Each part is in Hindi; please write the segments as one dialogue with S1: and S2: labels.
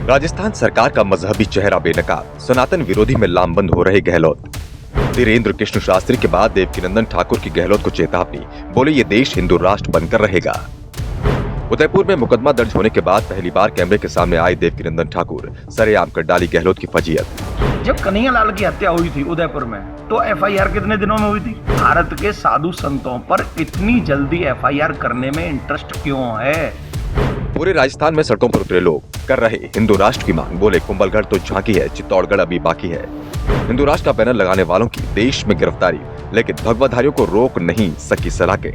S1: राजस्थान सरकार का मजहबी चेहरा बेनकाब, सनातन विरोधी में लामबंद हो रहे गहलोत। धीरेन्द्र कृष्ण शास्त्री के बाद देवकीनंदन ठाकुर की गहलोत को चेतावनी, बोले ये देश हिंदू राष्ट्र बनकर रहेगा। उदयपुर में मुकदमा दर्ज होने के बाद पहली बार कैमरे के सामने आए देवकीनंदन ठाकुर, सरेआम कर डाली गहलोत की फजीयत।
S2: जब कन्हैयालाल की हत्या हुई थी उदयपुर में, तो एफआईआर कितने दिनों में हुई थी? भारत के साधु संतों पर इतनी जल्दी एफआईआर करने में इंटरेस्ट क्यों है?
S1: पूरे राजस्थान में सड़कों पर उतरे लोग कर रहे हिंदू राष्ट्र की मांग, बोले कुंभलगढ़ तो झांकी है, चित्तौड़गढ़ अभी बाकी है। हिंदू राष्ट्र का बैनर लगाने वालों की देश में गिरफ्तारी, लेकिन भगवाधारियों को रोक नहीं सकी सलाखें।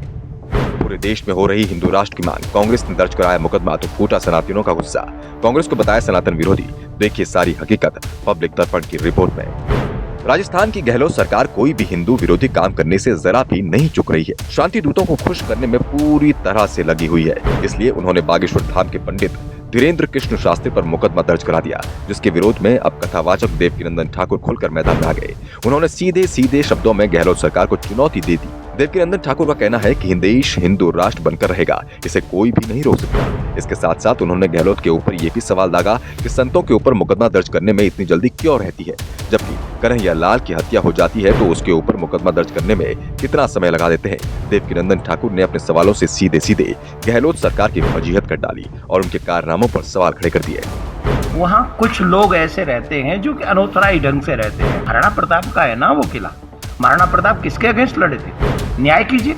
S1: पूरे देश में हो रही हिंदू राष्ट्र की मांग, कांग्रेस ने दर्ज कराया मुकदमा तो फूटा सनातनियों का गुस्सा। कांग्रेस को बताया सनातन विरोधी, देखिए सारी हकीकत पब्लिक दर्पण की रिपोर्ट में। राजस्थान की गहलोत सरकार कोई भी हिंदू विरोधी काम करने से जरा भी नहीं चुक रही है। शांति दूतों को खुश करने में पूरी तरह से लगी हुई है। इसलिए उन्होंने बागेश्वर धाम के पंडित धीरेन्द्र कृष्ण शास्त्री पर मुकदमा दर्ज करा दिया, जिसके विरोध में अब कथावाचक देवकीनंदन ठाकुर खुलकर मैदान में आ गए। उन्होंने सीधे सीधे शब्दों में गहलोत सरकार को चुनौती दे दी। देवकीनंदन ठाकुर का कहना है कि देश हिंदू राष्ट्र बनकर रहेगा, इसे कोई भी नहीं रोक सकता। इसके साथ साथ उन्होंने गहलोत के ऊपर ये भी सवाल दागा कि संतों के ऊपर मुकदमा दर्ज करने में इतनी जल्दी क्यों रहती है, जबकि कन्हैयालाल की हत्या हो जाती है तो उसके ऊपर मुकदमा दर्ज करने में कितना समय लगा देते हैं। देवकीनंदन ठाकुर ने अपने सवालों से सीधे सीधे गहलोत सरकार की फजीहत कर डाली और उनके कारनामों पर सवाल खड़े कर दिए।
S2: वहाँ कुछ लोग ऐसे रहते हैं जो कि अनोतराई ढंग से रहते हैं। महाराणा प्रताप का है ना वो किला। महाराणा प्रताप किसके अगेंस्ट लड़े थे? न्याय कीजिए।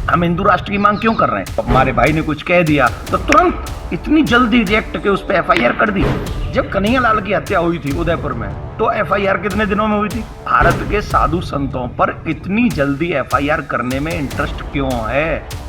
S2: हम हिंदू राष्ट्र की मांग क्यों कर रहे हैं? हमारे भाई ने कुछ कह दिया तो तुरंत इतनी जल्दी रिएक्ट के उस पर एफआईआर कर दी। जब कन्हैयालाल की हत्या हुई थी उदयपुर में, तो एफआईआर कितने दिनों में हुई थी? भारत के साधु संतों पर इतनी जल्दी एफआईआर करने में इंटरेस्ट क्यों है?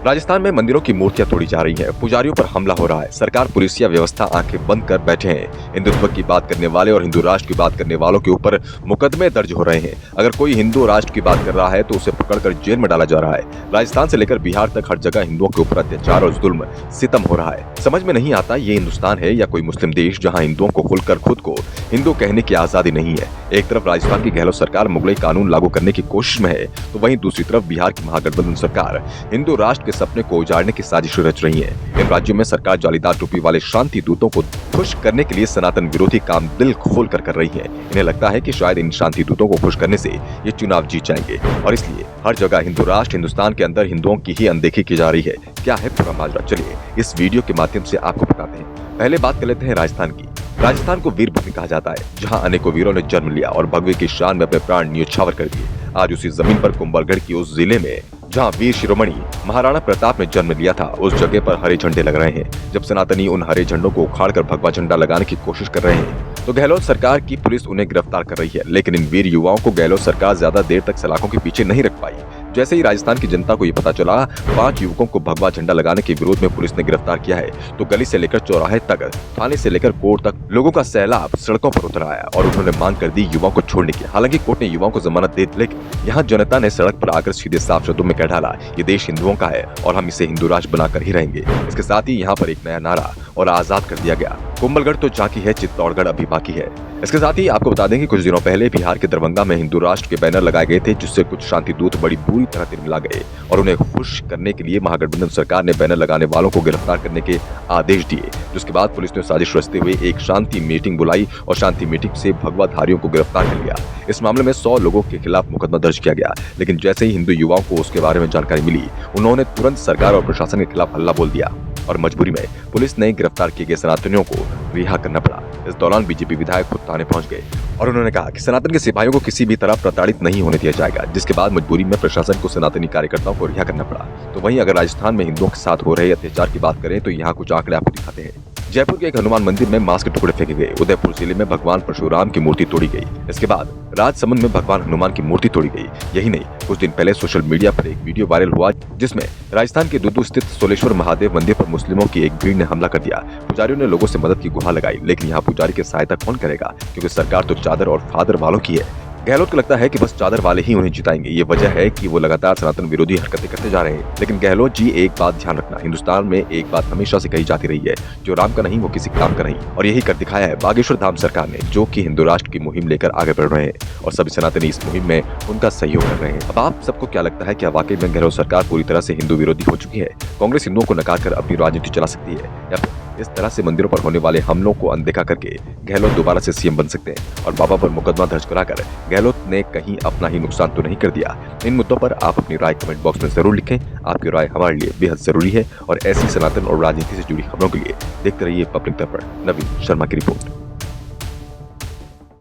S1: राजस्थान में मंदिरों की मूर्तियां तोड़ी जा रही हैं, पुजारियों पर हमला हो रहा है। सरकार पुलिसिया व्यवस्था आंखें बंद कर बैठे हैं। हिंदुत्व की बात करने वाले और हिंदू राष्ट्र की बात करने वालों के ऊपर मुकदमे दर्ज हो रहे हैं। अगर कोई हिंदू राष्ट्र की बात कर रहा है तो उसे पकड़कर जेल में डाला जा रहा है। राजस्थान से लेकर बिहार तक हर जगह हिंदुओं के ऊपर अत्याचार और जुल्म सितम हो रहा है। समझ में नहीं आता ये हिंदुस्तान है या कोई मुस्लिम देश जहाँ हिंदुओं को खुलकर खुद को हिंदू कहने की आजादी नहीं है। एक तरफ राजस्थान की गहलोत सरकार मुगलई कानून लागू करने की कोशिश में है, तो वहीं दूसरी तरफ बिहार की महागठबंधन सरकार हिंदू राष्ट्र के सपने को उजाड़ने की साजिश रच रही है। इन राज्यों में सरकार जालीदार टोपी वाले शांति दूतों को खुश करने के लिए सनातन विरोधी काम दिल खोल कर रही है। इन्हें लगता है कि शायद इन शांति दूतों को खुश करने से ये चुनाव जीत जाएंगे और इसलिए हर जगह हिंदू राष्ट्र, हिंदुस्तान के अंदर हिंदुओं की ही अनदेखी की जा रही है। क्या है पूरा माजरा, चलिए इस वीडियो के माध्यम से आपको बताते हैं। पहले बात कर लेते हैं राजस्थान की। राजस्थान को वीर भूमि कहा जाता है, जहां अनेकों वीरों ने जन्म लिया और भगवे की शान में अपने प्राण न्योछावर कर दिए। आज उसी जमीन पर कुंभलगढ़ की उस जिले में जहां वीर शिरोमणि महाराणा प्रताप ने जन्म लिया था, उस जगह पर हरे झंडे लग रहे हैं। जब सनातनी उन हरे झंडों को उखाड़कर भगवा झंडा लगाने की कोशिश कर रहे हैं, तो गहलोत सरकार की पुलिस उन्हें गिरफ्तार कर रही है। लेकिन इन वीर युवाओं को गहलोत सरकार ज्यादा देर तक सलाखों के पीछे नहीं रख पाई। जैसे ही राजस्थान की जनता को ये पता चला 5 युवकों को भगवा झंडा लगाने के विरोध में पुलिस ने गिरफ्तार किया है, तो गली से लेकर चौराहे तक, थाने से लेकर कोर्ट तक लोगों का सैलाब सड़कों पर उतर आया और उन्होंने मांग कर दी युवाओं को छोड़ने की। हालांकि कोर्ट ने युवाओं को जमानत दे दी, लेकिन यहाँ जनता ने सड़क पर आकर सीधे साफ शब्दों में कह डाला, ये देश हिंदुओं का है और हम इसे हिंदू राष्ट्र बनाकर ही रहेंगे। इसके साथ ही यहाँ पर एक नया नारा और आजाद कर दिया गया, कुंभलगढ़ तो झांकी है, चित्तौड़गढ़ अभी बाकी है। इसके साथ ही आपको बता दें कि कुछ दिनों पहले बिहार के दरभंगा में हिंदू राष्ट्र के बैनर लगाए गए थे, जिससे कुछ शांति दूत बड़ी बुरी तरह तिलमिला गए और उन्हें खुश करने के लिए महागठबंधन सरकार ने बैनर लगाने वालों को गिरफ्तार करने के आदेश दिए। जिसके बाद पुलिस ने साजिश रचते हुए एक शांति मीटिंग बुलाई और शांति मीटिंग से भगवाधारियों को गिरफ्तार कर लिया। इस मामले में 100 लोगों के खिलाफ मुकदमा दर्ज किया गया, लेकिन जैसे ही हिंदू युवाओं को उसके बारे में जानकारी मिली, उन्होंने तुरंत सरकार और प्रशासन के खिलाफ हल्ला बोल दिया और मजबूरी में पुलिस ने गिरफ्तार किए गए सनातनियों को रिहा करना पड़ा। इस दौरान बीजेपी विधायक खुद थाने पहुंच गए और उन्होंने कहा कि सनातन के सिपाहियों को किसी भी तरह प्रताड़ित नहीं होने दिया जाएगा, जिसके बाद मजबूरी में प्रशासन को सनातनी कार्यकर्ताओं को रिहा करना पड़ा। तो वहीं अगर राजस्थान में हिंदुओं के साथ हो रहे अत्याचार की बात करें तो यहाँ कुछ आंकड़े आपको दिखाते हैं। जयपुर के एक हनुमान मंदिर में मांस के टुकड़े फेंके गए। उदयपुर जिले में भगवान परशुराम की मूर्ति तोड़ी गई। इसके बाद राजसमंद में भगवान हनुमान की मूर्ति तोड़ी गई। यही नहीं, कुछ दिन पहले सोशल मीडिया पर एक वीडियो वायरल हुआ जिसमें राजस्थान के दुदू स्थित सोलेश्वर महादेव मंदिर पर मुस्लिमों की एक भीड़ ने हमला कर दिया। पुजारियों ने लोगों से मदद की गुहार लगाई, लेकिन यहाँ पुजारी की सहायता कौन करेगा, क्योंकि सरकार तो चादर और फादर वालों की है। गहलोत को लगता है कि बस चादर वाले ही उन्हें जिताएंगे। ये वजह है कि वो लगातार सनातन विरोधी हरकतें करते जा रहे हैं। लेकिन गहलोत जी, एक बात ध्यान रखना, हिंदुस्तान में एक बात हमेशा से कही जाती रही है, जो राम का नहीं वो किसी काम का नहीं, और यही कर दिखाया है बागेश्वर धाम सरकार ने, जो कि हिंदू राष्ट्र की मुहिम लेकर आगे बढ़ रहे हैं और सभी सनातनी इस मुहिम में उनका सहयोग कर रहे हैं। अब आप सबको क्या लगता है, क्या वाकई में गहलोत सरकार पूरी तरह से हिंदू विरोधी हो चुकी है? कांग्रेस हिंदुओं को नकार कर अपनी राजनीति चला सकती है या फिर इस तरह से मंदिरों पर होने वाले हमलों को अनदेखा करके गहलोत दोबारा से सीएम बन सकते हैं और बाबा पर मुकदमा दर्ज कराकर गहलोत ने कहीं अपना ही नुकसान तो नहीं कर दिया। इन मुद्दों पर आप अपनी राय कमेंट बॉक्स में जरूर लिखें। आपकी राय हमारे लिए बेहद जरूरी है और ऐसी सनातन और राजनीति से जुड़ी खबरों के लिए देखते रहिए पब्लिक दर्पण। नवीन शर्मा की रिपोर्ट।